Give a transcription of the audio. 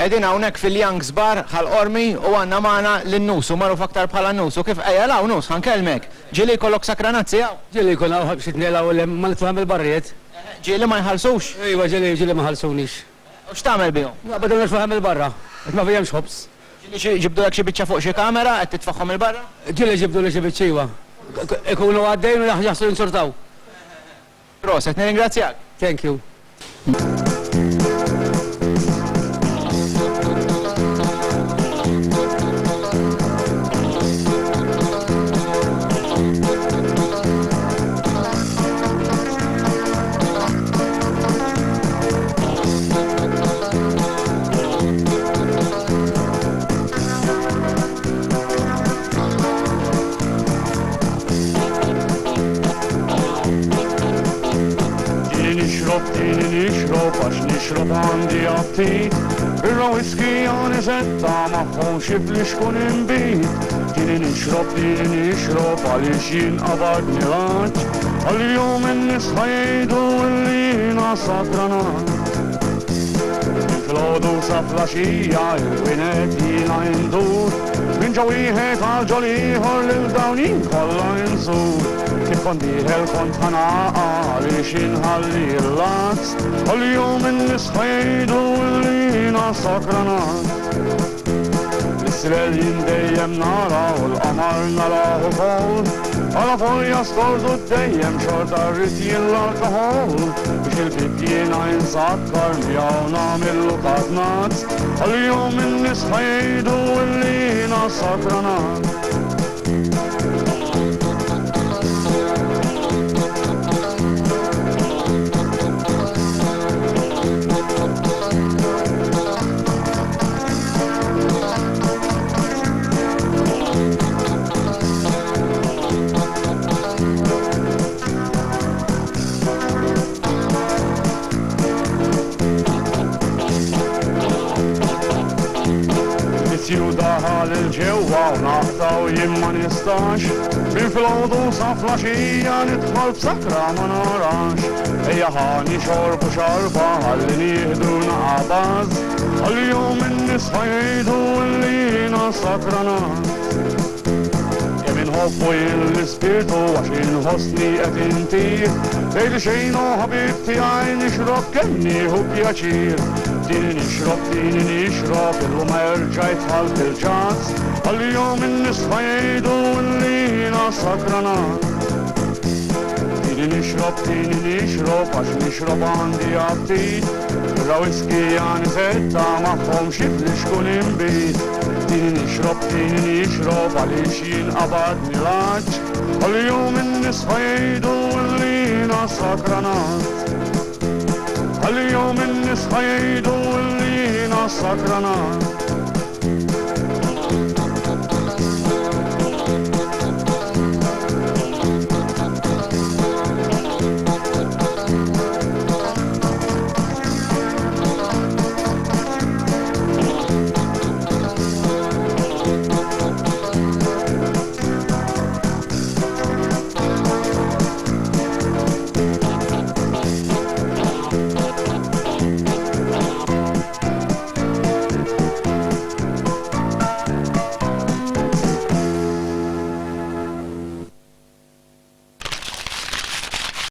Edin hawnhekk fil-Youngs Bar ħal-qormi u għandna magħna lin-Nus u magħruf aktar bħala Nus u kif ejja law Nus ħankellmek. Ġieli jkollok sakranazzi hawn? Ġieli jkun hawn xitni law ma nitfahem il-barriet. Ġieli ma jħallsux? Iva ġieli ma ħallsunix. U x'tagħmel bihom? Bada nitfahem il-barra, qed ma fehemx ħobs. Ġieli ġibdu lek xi biċċa fuq xi kamera qed titfaħħom il-barra? Ġieli ġibdu li xi biċċa iva. Ikunu għaddejn u jaħslu jinsortaw. Proset, nirringrazzjak. Thank you. nixrob għax nixrob għandi aptit. Irra whisky għani zetta maħħom xibli xkun imbit. Tini nixrob għalix jinqabadni għax. Għal-jum in-nis ħajdu illi jina sakranat. Fil-ħodu sa flaxija il-winet jina jindur. Minġa wieħed għal-ġoliħor lil-dawnin kolla jinsur. Kif kont diħel kont ħanaqa għalix inħalli l-lazz. Għal-jum in-nis ħajdu illi jina sakranat. L-Israel jindejjem nara u l-qamar naraħu kol. Għala folja skordu d-dejjem xorta rritjien l-alkohol. Biex il-bibjina jinsakkar miaw namillu kadnazz. Għal-jum in-nis ħajdu illi jina sakranat. Daħal il-ġewwa u naqtaw jien ma nistax. Fil-ħodu sa flaxija nidħol b'sakra ma narax. Ejja ħani xorbu xarba ħalli nieħdu naqabaz. Għal-jum in-nies ħajdu illi jiena sakranat. Kemm inħobbu jien l-ispirtu għax inħossni qed intir. Tgħidli xejn u ħabib tiegħi nixrob kemm nieħu pjaċir. Tini nixrob, illu ma jerġa' jitħall fil-ġazz. Għal-jum in-nies ħajdu illi jiena sakranat. Tini nixrob, għax nixrob għandi aptit. Irra whisky għani fetta maħħom xibli xkun imbit. Tini nixrob, għalix jinqabadni l-aġġ. Għal-jum in-nies ħajdu illi jiena sakranat. Għal-jum in-nies ħajdu illi jiena sakranat.